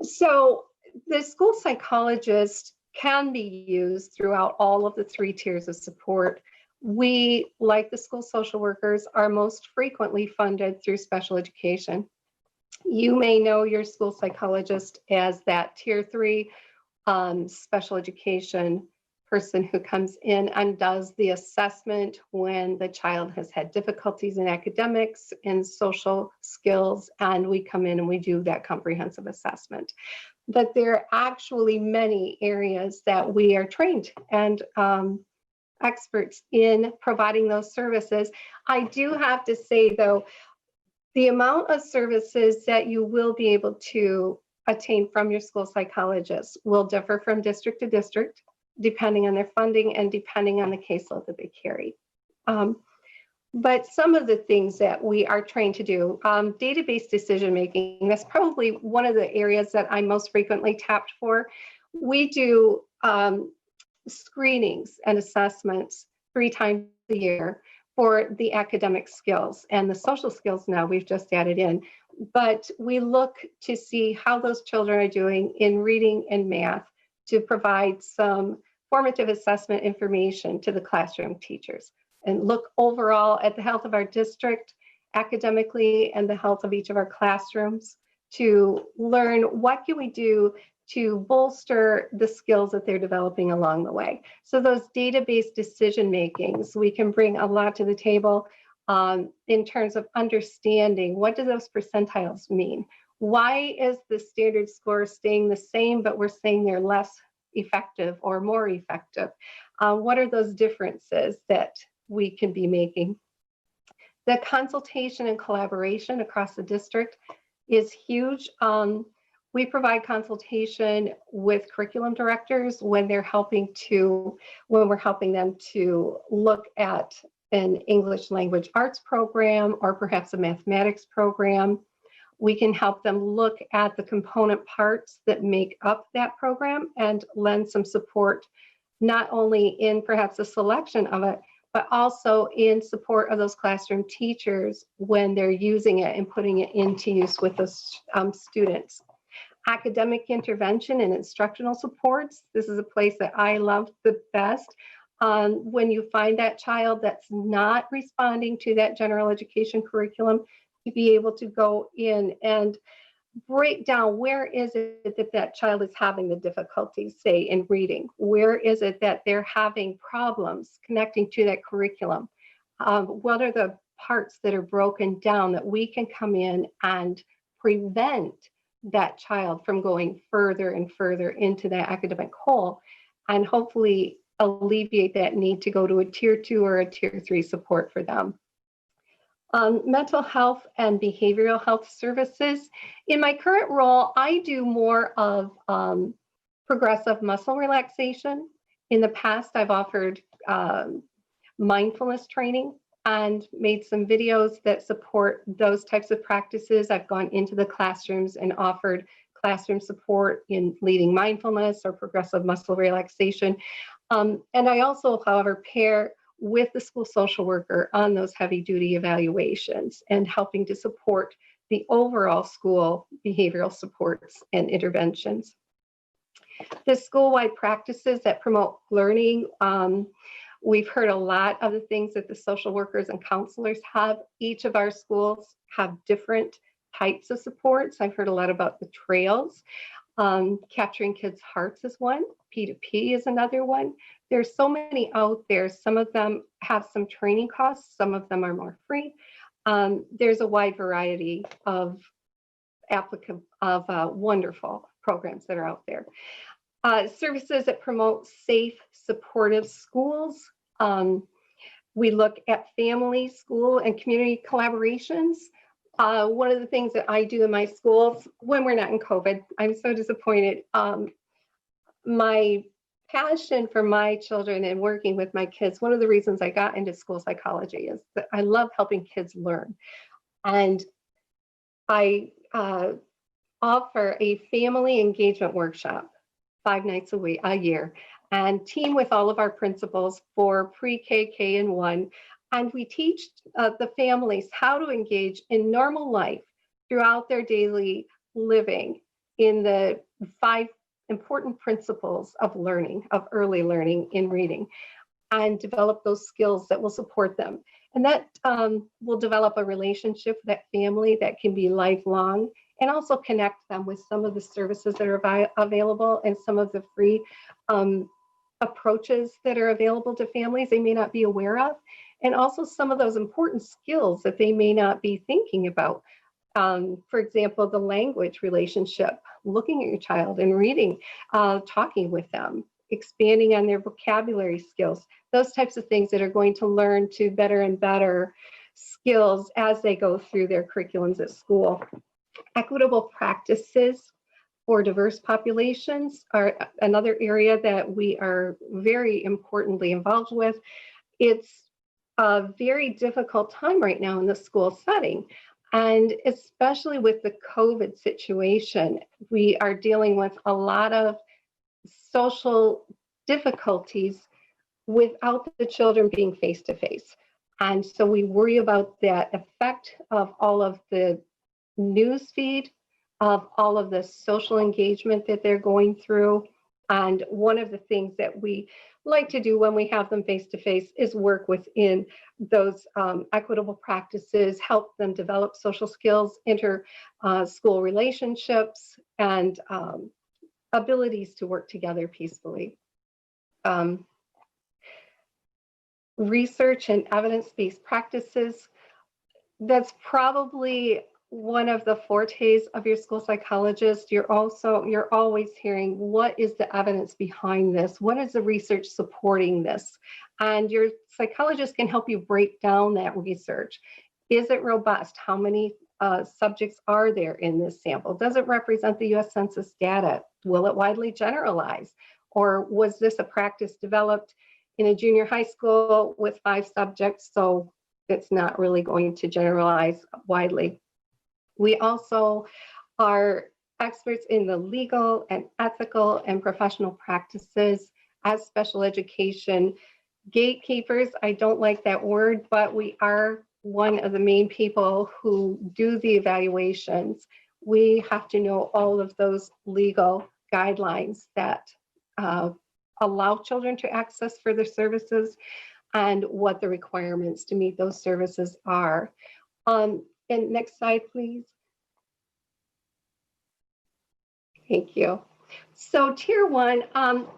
So, the school psychologist can be used throughout all of the 3 tiers of support. We, like the school social workers, are most frequently funded through special education. You may know your school psychologist as that tier 3 special education person who comes in and does the assessment when the child has had difficulties in academics and social skills, and we come in and we do that comprehensive assessment. But there are actually many areas that we are trained and experts in providing those services. I do have to say, though, the amount of services that you will be able to attain from your school psychologist will differ from district to district, depending on their funding and depending on the caseload that they carry. But some of the things that we are trained to do, database decision-making, that's probably one of the areas that I'm most frequently tapped for. We do screenings and assessments 3 times a year for the academic skills, and the social skills now we've just added in. But we look to see how those children are doing in reading and math to provide some formative assessment information to the classroom teachers, and look overall at the health of our district academically and the health of each of our classrooms to learn what can we do to bolster the skills that they're developing along the way. So those database decision makings, we can bring a lot to the table in terms of understanding what do those percentiles mean? Why is the standard score staying the same, but we're saying they're less effective or more effective? What are those differences that we can be making? The consultation and collaboration across the district is huge. We provide consultation with curriculum directors when we're helping them to look at an English language arts program or perhaps a mathematics program. We can help them look at the component parts that make up that program and lend some support, not only in perhaps the selection of it, but also in support of those classroom teachers when they're using it and putting it into use with those students. Academic intervention and instructional supports. This is a place that I love the best. When you find that child that's not responding to that general education curriculum, to be able to go in and break down where is it that that child is having the difficulties, say, in reading? Where is it that they're having problems connecting to that curriculum? What are the parts that are broken down that we can come in and prevent that child from going further and further into that academic hole? and hopefully alleviate that need to go to a tier 2 or a tier 3 support for them. Mental health and behavioral health services. In my current role, I do more of progressive muscle relaxation. In the past, I've offered mindfulness training and made some videos that support those types of practices. I've gone into the classrooms and offered classroom support in leading mindfulness or progressive muscle relaxation. And I also, however, pair with the school social worker on those heavy duty evaluations and helping to support the overall school behavioral supports and interventions. The school-wide practices that promote learning, we've heard a lot of the things that the social workers and counselors have. Each of our schools have different types of supports. I've heard a lot about the trails. Capturing kids' hearts is one. P2P is another one. There's so many out there. Some of them have some training costs. Some of them are more free. There's a wide variety of wonderful programs that are out there. Services that promote safe, supportive schools. We look at family, school, and community collaborations. One of the things that I do in my schools when we're not in COVID, I'm so disappointed. My passion for my children and working with my kids, one of the reasons I got into school psychology is that I love helping kids learn. And I offer a family engagement workshop 5 nights a year, and team with all of our principals for pre-K, K, and 1. And we teach the families how to engage in normal life throughout their daily living in the 5 important principles of learning, of early learning in reading, and develop those skills that will support them. And that will develop a relationship with that family that can be lifelong, and also connect them with some of the services that are available and some of the free approaches that are available to families they may not be aware of, and also some of those important skills that they may not be thinking about. For example, the language relationship, looking at your child and reading, talking with them, expanding on their vocabulary skills, those types of things that are going to learn to better and better skills as they go through their curriculums at school. Equitable practices for diverse populations are another area that we are very importantly involved with. It's a very difficult time right now in the school setting. And especially with the COVID situation, we are dealing with a lot of social difficulties without the children being face-to-face. And so we worry about that effect of all of the news feed, of all of the social engagement that they're going through. And one of the things that we like to do when we have them face-to-face is work within those equitable practices, help them develop social skills, inter-school relationships, and abilities to work together peacefully. Research and evidence-based practices, that's probably one of the fortes of your school psychologist. You're always hearing, what is the evidence behind this? What is the research supporting this? And your psychologist can help you break down that research. Is it robust? How many subjects are there in this sample? Does it represent the US Census data? Will it widely generalize? Or was this a practice developed in a junior high school with 5 subjects, so it's not really going to generalize widely? We also are experts in the legal and ethical and professional practices as special education gatekeepers. I don't like that word, but we are one of the main people who do the evaluations. We have to know all of those legal guidelines that allow children to access further services and what the requirements to meet those services are. And next slide, please. Thank you. So tier 1,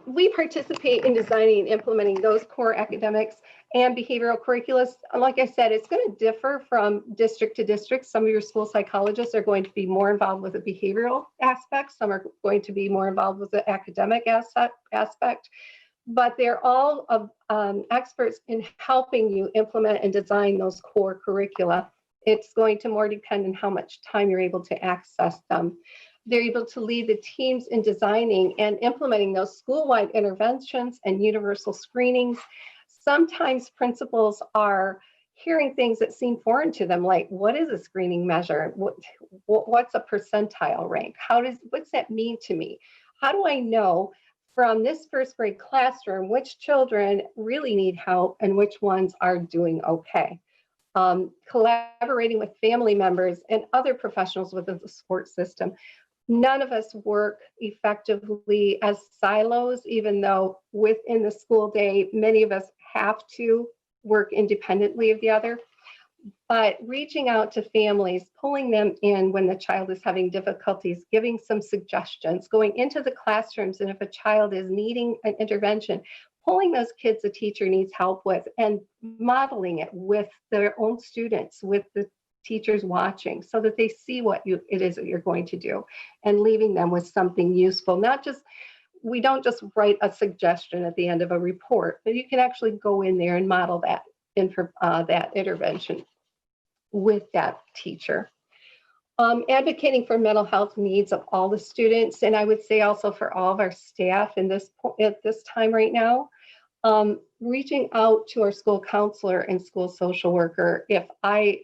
we participate in designing and implementing those core academics And behavioral curricula, like I said, it's going to differ from district to district. Some of your school psychologists are going to be more involved with the behavioral aspect. Some are going to be more involved with the academic aspect. But they're all experts in helping you implement and design those core curricula. It's going to more depend on how much time you're able to access them. They're able to lead the teams in designing and implementing those school-wide interventions and universal screenings. Sometimes principals are hearing things that seem foreign to them, like what is a screening measure? What's a percentile rank? What's that mean to me? How do I know from this first grade classroom which children really need help and which ones are doing okay? Collaborating with family members and other professionals within the support system. None of us work effectively as silos, even though within the school day, many of us have to work independently of the other. But reaching out to families, pulling them in when the child is having difficulties, giving some suggestions, going into the classrooms, and if a child is needing an intervention, pulling those kids the teacher needs help with and modeling it with their own students, with the teachers watching, so that they see what it is that you're going to do, and leaving them with something useful. We don't just write a suggestion at the end of a report, but you can actually go in there and model that intervention with that teacher. Advocating for mental health needs of all the students, and I would say also for all of our staff at this time right now. Reaching out to our school counselor and school social worker if I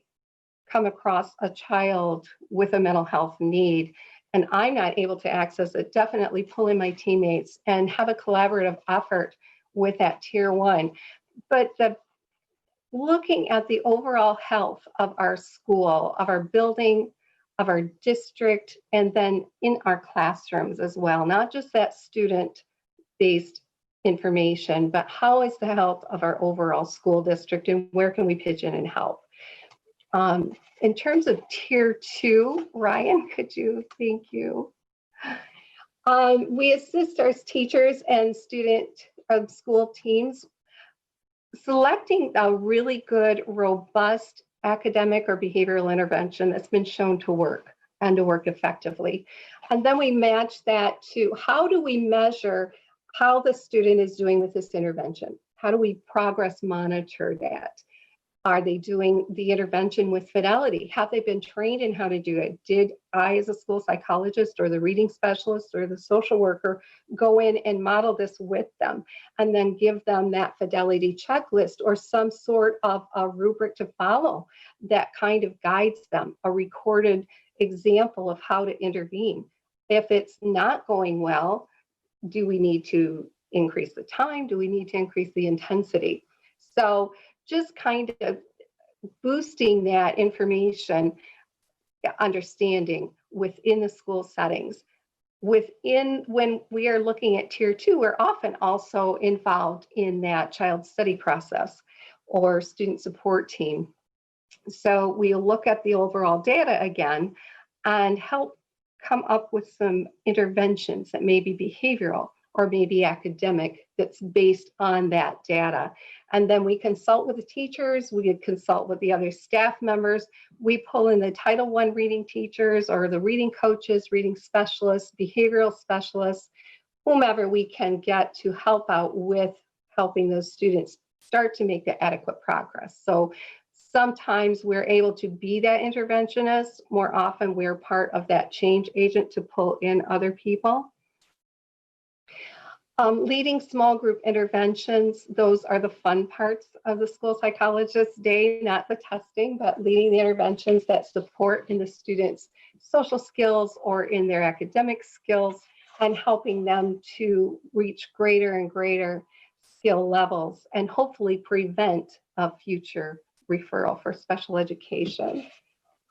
come across a child with a mental health need and I'm not able to access it, definitely pull in my teammates and have a collaborative effort with that tier one. But looking at the overall health of our school, of our building, of our district, and then in our classrooms as well, not just that student-based information, but how is the health of our overall school district and where can we pitch in and help? In terms of tier two, Ryan, thank you. We assist our teachers and school teams selecting a really good, robust academic or behavioral intervention that's been shown to work and to work effectively. And then we match that to how do we measure how the student is doing with this intervention? How do we progress monitor that? Are they doing the intervention with fidelity? Have they been trained in how to do it? Did I, as a school psychologist or the reading specialist or the social worker, go in and model this with them and then give them that fidelity checklist or some sort of a rubric to follow that kind of guides them, a recorded example of how to intervene? If it's not going well, do we need to increase the time? Do we need to increase the intensity? So just kind of boosting that information understanding within the school settings. When we are looking at tier two, we're often also involved in that child study process or student support team. So we'll look at the overall data again and help come up with some interventions that may be behavioral or maybe academic that's based on that data. And then we consult with the teachers, we consult with the other staff members, we pull in the Title I reading teachers or the reading coaches, reading specialists, behavioral specialists, whomever we can get to help out with helping those students start to make the adequate progress. So sometimes we're able to be that interventionist, more often we're part of that change agent to pull in other people. Leading small group interventions, those are the fun parts of the school psychologist's day, not the testing, but leading the interventions that support in the students' social skills or in their academic skills and helping them to reach greater and greater skill levels and hopefully prevent a future referral for special education.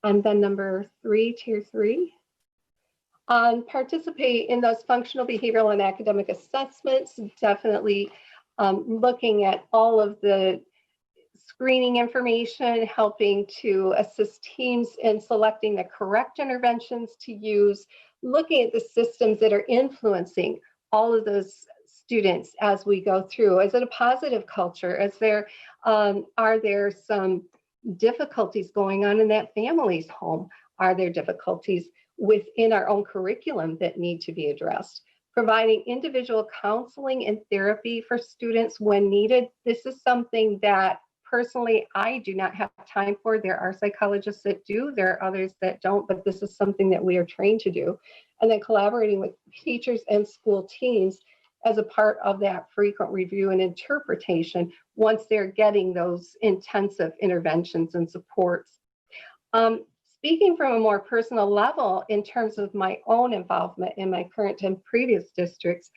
And then number three, tier three. Participate in those functional, behavioral, and academic assessments, definitely looking at all of the screening information, helping to assist teams in selecting the correct interventions to use, looking at the systems that are influencing all of those students as we go through? Is it a positive culture? Are there some difficulties going on in that family's home? Are there difficulties within our own curriculum that need to be addressed? Providing individual counseling and therapy for students when needed. This is something that personally I do not have time for. There are psychologists that do, there are others that don't, but this is something that we are trained to do. And then collaborating with teachers and school teams as a part of that frequent review and interpretation once they're getting those intensive interventions and supports. Speaking from a more personal level in terms of my own involvement in my current and previous districts,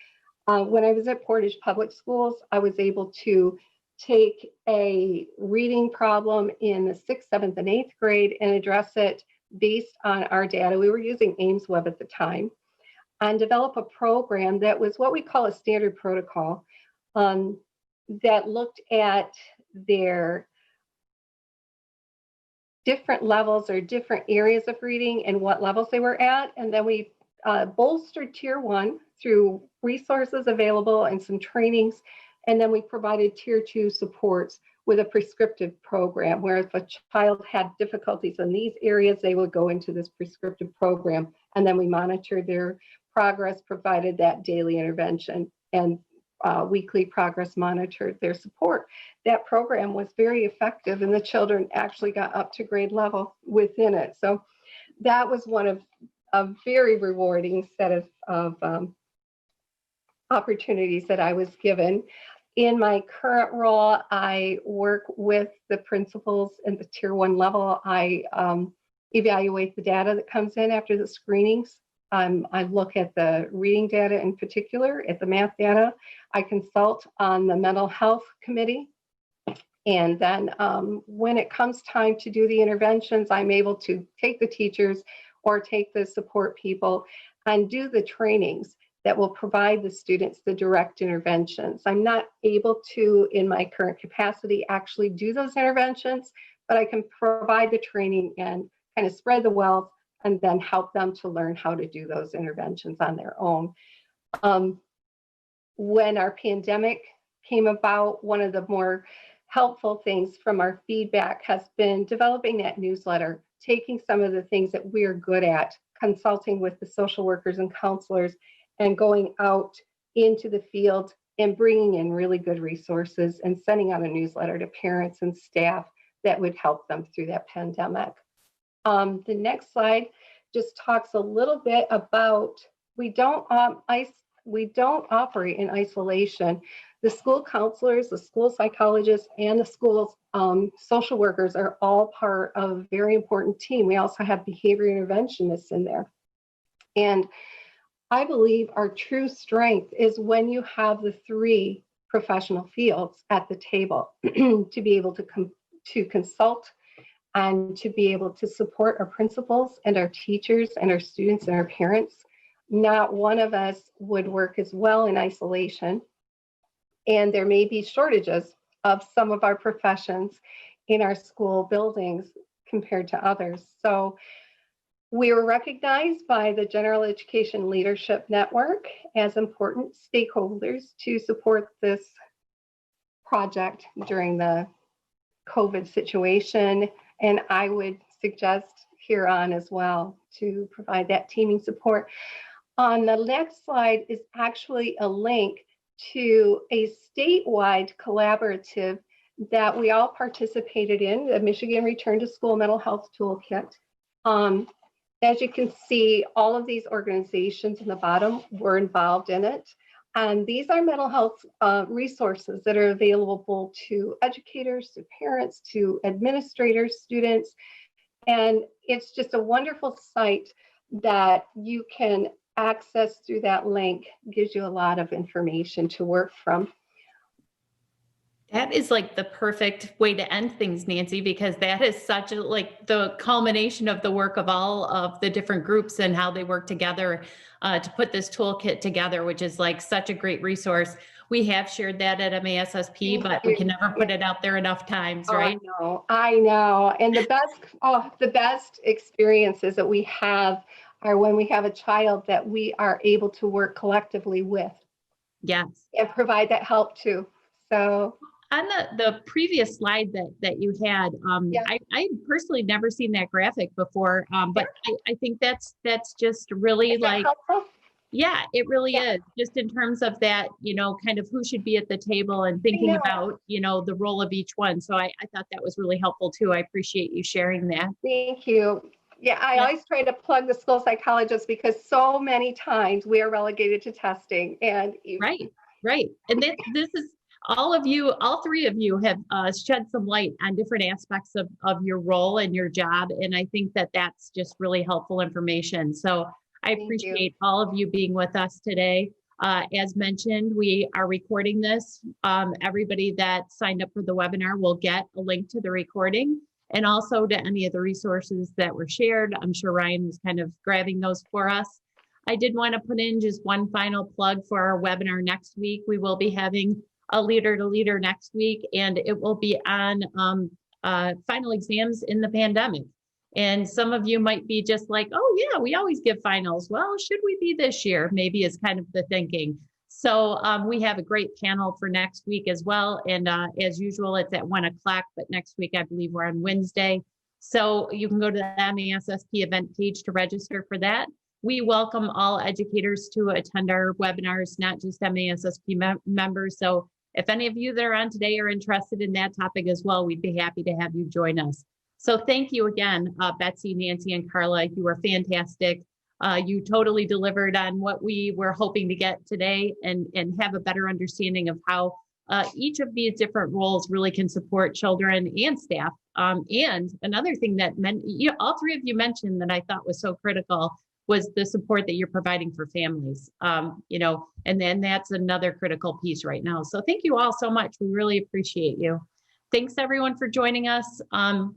when I was at Portage Public Schools, I was able to take a reading problem in the 6th, 7th, and 8th grade and address it based on our data. We were using Ames Web at the time, and develop a program that was what we call a standard protocol that looked at their different levels or different areas of reading and what levels they were at. And then we bolstered Tier 1 through resources available and some trainings. And then we provided Tier 2 supports with a prescriptive program, where if a child had difficulties in these areas, they would go into this prescriptive program. And then we monitored their progress, provided that daily intervention, and weekly progress monitored their support. That program was very effective, and the children actually got up to grade level within it. So that was one of a very rewarding set of opportunities that I was given. In my current role, I work with the principals at the Tier 1 level. I evaluate the data that comes in after the screenings. I look at the reading data in particular, at the math data. I consult on the mental health committee. And then when it comes time to do the interventions, I'm able to take the teachers or take the support people and do the trainings that will provide the students the direct interventions. I'm not able to, in my current capacity, actually do those interventions, but I can provide the training and kind of spread the wealth and then help them to learn how to do those interventions on their own. When our pandemic came about, one of the more helpful things from our feedback has been developing that newsletter, taking some of the things that we're good at, consulting with the social workers and counselors, and going out into the field and bringing in really good resources and sending out a newsletter to parents and staff that would help them through that pandemic. The next slide just talks a little bit about we don't operate in isolation. The school counselors, the school psychologists, and the school social workers are all part of a very important team. We also have behavior interventionists in there. And I believe our true strength is when you have the three professional fields at the table to be able to consult and to be able to support our principals and our teachers and our students and our parents. Not one of us would work as well in isolation. And there may be shortages of some of our professions in our school buildings compared to others. So we were recognized by the General Education Leadership Network as important stakeholders to support this project during the COVID situation. And I would suggest here on as well to provide that teaming support. On the next slide is actually a link to a statewide collaborative that we all participated in, the Michigan Return to School Mental Health Toolkit. As you can see, all of these organizations in the bottom were involved in it. And these are mental health resources that are available to educators, to parents, to administrators, students. And it's just a wonderful site that you can access through that link. It gives you a lot of information to work from. That is like the perfect way to end things, Nancy, because that is such a, like the culmination of the work of all of the different groups and how they work together to put this toolkit together, which is like such a great resource. We have shared that at MASSP, but we can never put it out there enough times, right? I know. And the best experiences that we have are when we have a child that we are able to work collectively with. Yes. and provide that help too. So On the previous slide that you had, Yeah. I personally never seen that graphic before, but I think that's just really is that like, helpful? yeah, it really Yeah. is, just in terms of that, kind of who should be at the table and thinking know. about, the role of each one. So I thought that was really helpful too. I appreciate you sharing that. Thank you. Yeah, I Yeah. always try to plug the school psychologists because so many times we are relegated to testing and Right. And this is all three of you have shed some light on different aspects of your role and your job. And I think that that's just really helpful information. So I Thank you. appreciate all of you being with us today. As mentioned, we are recording this. Everybody that signed up for the webinar will get a link to the recording and also to any of the resources that were shared. I'm sure Ryan was kind of grabbing those for us. I did want to put in just one final plug for our webinar next week. We will be having a Leader to Leader next week, and it will be on final exams in the pandemic. And some of you might be just like, oh yeah, we always give finals. Well, should we be this year? Maybe is kind of the thinking. So we have a great panel for next week as well. And as usual, it's at 1 o'clock, but next week, I believe we're on Wednesday. So you can go to the MASSP event page to register for that. We welcome all educators to attend our webinars, not just MASSP members. So if any of you that are on today are interested in that topic as well, we'd be happy to have you join us. So thank you again, Betsy, Nancy, and Carla. You were fantastic. You totally delivered on what we were hoping to get today and have a better understanding of how each of these different roles really can support children and staff. And another thing that all three of you mentioned that I thought was so critical was the support that you're providing for families, and then that's another critical piece right now. So thank you all so much. We really appreciate you. Thanks everyone for joining us.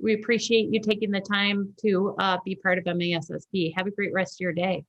We appreciate you taking the time to be part of MASSP. Have a great rest of your day.